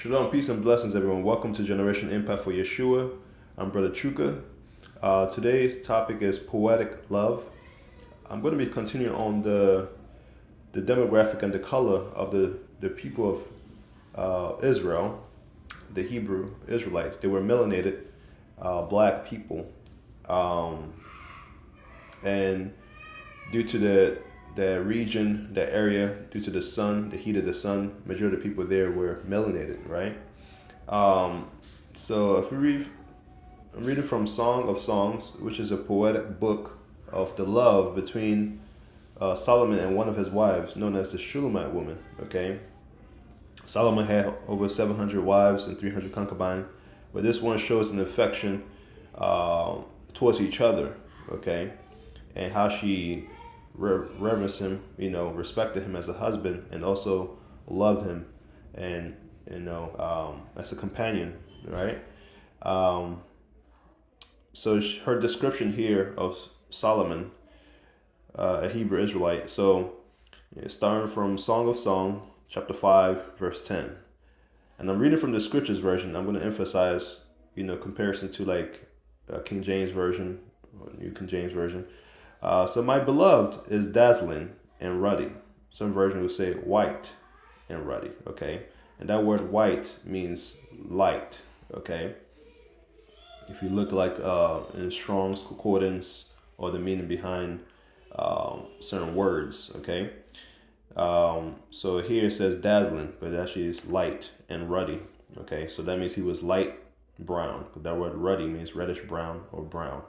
Shalom, peace and blessings, everyone. Welcome to Generation Impact for Yeshua. I'm Brother Chuka. Today's topic is Poetic Love. I'm going to be continuing on the demographic and the color of the people of Israel, the Hebrew Israelites. They were melanated, black people. And due to the region, the area, due to the sun, the heat of the sun, majority of the people there were melanated, right? So if we read, I'm reading from Song of Songs, which is a poetic book of the love between Solomon and one of his wives, known as the Shulamite woman, okay? Solomon had over 700 wives and 300 concubines, but this one shows an affection towards each other, okay? And how she reverenced him, respected him as a husband, and also loved him, and as a companion, right? So her description here of Solomon, a Hebrew Israelite. So starting from Song of Song, chapter 5, verse 10. And I'm reading from the Scriptures version. I'm going to emphasize, comparison to like King James Version, or New King James Version. So my beloved is dazzling and ruddy. Some version would say white and ruddy, okay? And that word white means light, okay? If you look like in Strong's Concordance or the meaning behind certain words, okay? So here it says dazzling, but actually it's light and ruddy, okay? So that means he was light brown. That word ruddy means reddish brown or brown.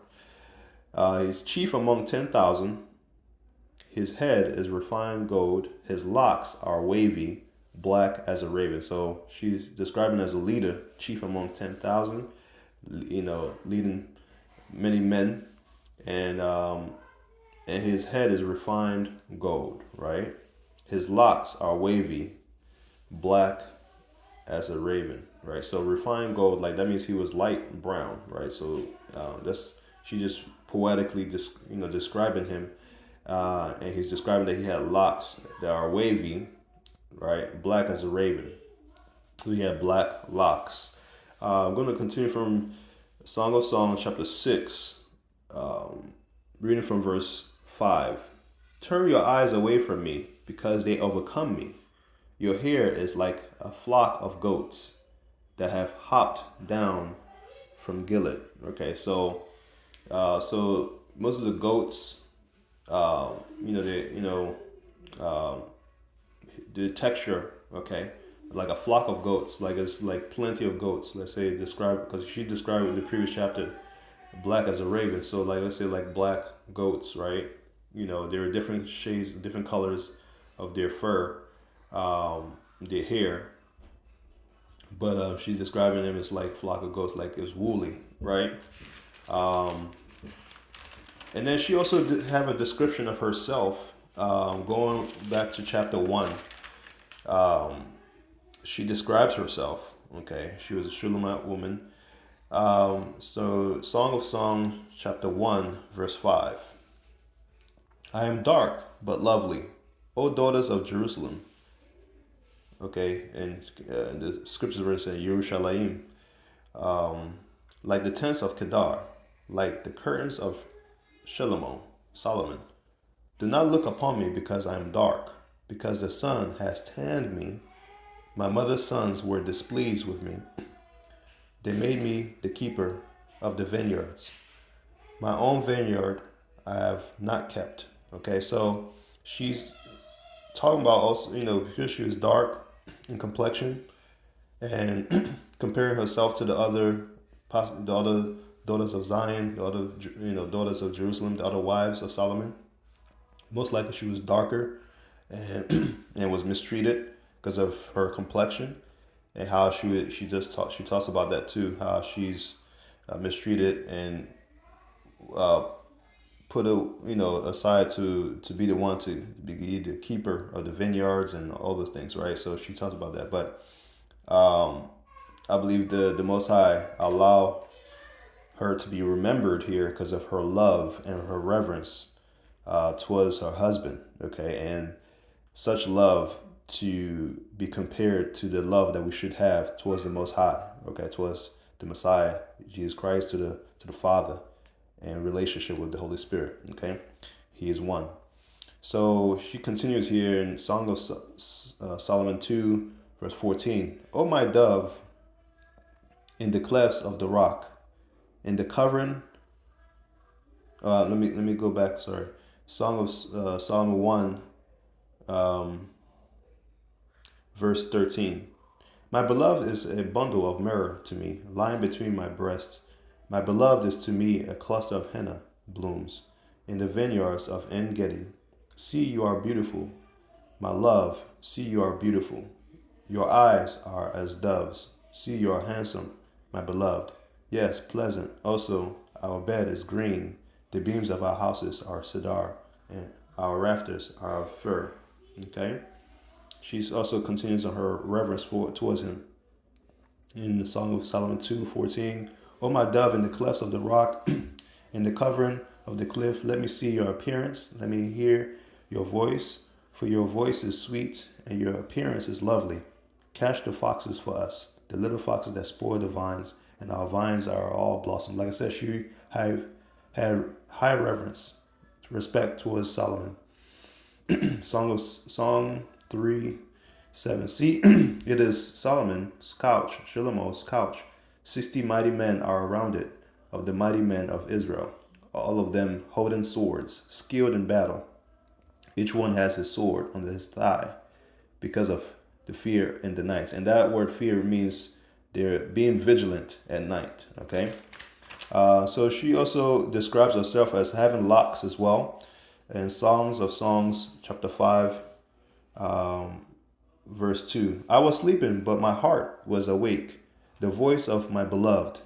He's chief among 10,000. His head is refined gold. His locks are wavy, black as a raven. So she's describing as a leader, chief among 10,000, leading many men. And his head is refined gold, right? His locks are wavy, black as a raven, right? So refined gold, like that means he was light brown, right? So she just poetically describing him, and he's describing that he had locks that are wavy, right, black as a raven. So he had black locks. I'm going to continue from Song of Songs, chapter 6, reading from verse 5. Turn your eyes away from me, because they overcome me. Your hair is like a flock of goats that have hopped down from Gilead. Okay, so most of the goats, the texture, okay, like a flock of goats, like it's like plenty of goats. Let's say because she described in the previous chapter, black as a raven. So like let's say like black goats, right? There are different shades, different colors of their fur, their hair. But she's describing them as like flock of goats, like it's woolly, right? And then she also have a description of herself, going back to chapter 1. She describes herself, okay? She was a Shulamite woman. So Song of Songs, chapter 1, verse 5. I am dark, but lovely, O daughters of Jerusalem. Okay, and the scriptures verse say Yerushalayim. Like the tents of Kedar, like the curtains of Solomon. Do not look upon me because I am dark, because the sun has tanned me. My mother's sons were displeased with me. They made me the keeper of the vineyards. My own vineyard I have not kept. Okay, so she's talking about also, because she was dark in complexion and comparing herself to the other daughters of Zion, the other, daughters of Jerusalem, the other wives of Solomon. Most likely she was darker and and was mistreated because of her complexion, and how she talks about that too, how she's mistreated and put aside to be the one to be the keeper of the vineyards and all those things, right? So she talks about that, but I believe the Most High allow her to be remembered here because of her love and her reverence towards her husband, okay? And such love to be compared to the love that we should have towards the Most High, okay, towards the Messiah, Jesus Christ, to the Father, and relationship with the Holy Spirit, okay? He is one. So she continues here in Song of Solomon 2, verse 14. O my dove, in the clefts of the rock, in the covering. Let me go back. Sorry, Song of Solomon 1, verse 13. My beloved is a bundle of myrrh to me, lying between my breasts. My beloved is to me a cluster of henna blooms in the vineyards of En Gedi. See, you are beautiful, my love. See, you are beautiful. Your eyes are as doves. See, you are handsome, my beloved. Yes, pleasant. Also, our bed is green. The beams of our houses are cedar, and our rafters are of fir. Okay. She also continues on her reverence towards him in the Song of Solomon 2:14. O my dove, in the clefts of the rock, in the covering of the cliff, let me see your appearance. Let me hear your voice, for your voice is sweet and your appearance is lovely. Catch the foxes for us, the little foxes that spoil the vines, and our vines are all blossomed. Like I said, she had high reverence, respect towards Solomon. Song 3:7. See, it is Solomon's couch, Shlomo's couch. 60 mighty men are around it, of the mighty men of Israel, all of them holding swords, skilled in battle. Each one has his sword under his thigh because of the fear in the night. And that word fear means they're being vigilant at night, okay? So she also describes herself as having locks as well. In Songs of Songs, chapter 5, verse 2. I was sleeping, but my heart was awake. The voice of my beloved.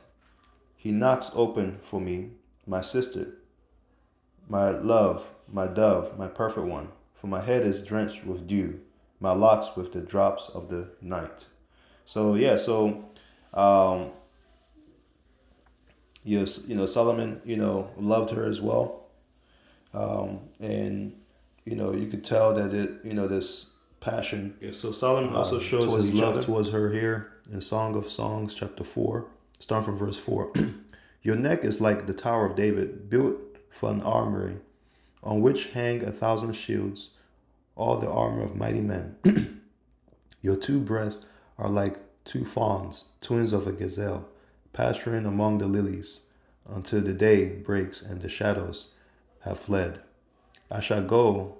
He knocks open for me, my sister, my love, my dove, my perfect one. For my head is drenched with dew, my locks with the drops of the night. So yes, Solomon, loved her as well. And you could tell that this passion. Yeah, so Solomon also shows his love towards her here in Song of Songs, chapter 4, starting from verse 4. Your neck is like the Tower of David, built for an armory, on which hang 1,000 shields, all the armor of mighty men. Your two breasts are like two fawns, twins of a gazelle, pasturing among the lilies, until the day breaks and the shadows have fled. I shall go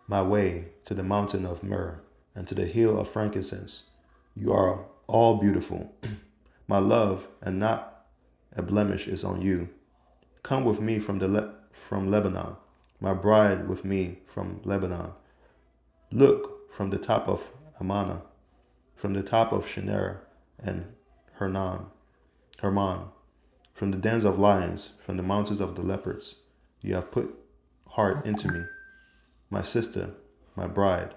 my way to the mountain of myrrh and to the hill of frankincense. You are all beautiful. My love, and not a blemish is on you. Come with me from Lebanon, my bride with me from Lebanon. Look from the top of Amana, from the top of Shinar and Hermon, from the dens of lions, from the mountains of the leopards. You have put heart into me, my sister, my bride.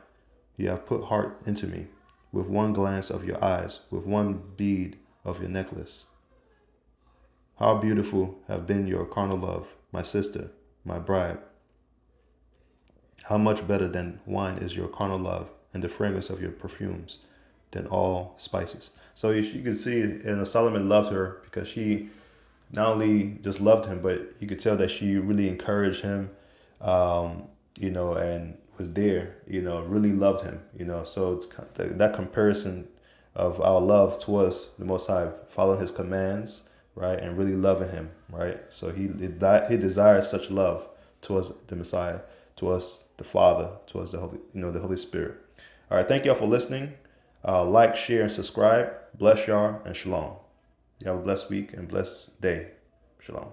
You have put heart into me, with one glance of your eyes, with one bead of your necklace. How beautiful have been your carnal love, my sister, my bride. How much better than wine is your carnal love, and the fragrance of your perfumes than all spices. So you can see, Solomon loved her because she not only just loved him, but you could tell that she really encouraged him, and was there, really loved him, So it's that comparison of our love towards the Most High, following His commands, right, and really loving Him, right. So he desires such love towards the Messiah, towards the Father, towards the Holy Spirit. All right, thank y'all for listening. Like, share, and subscribe. Bless y'all and shalom. You have a blessed week and blessed day. Shalom.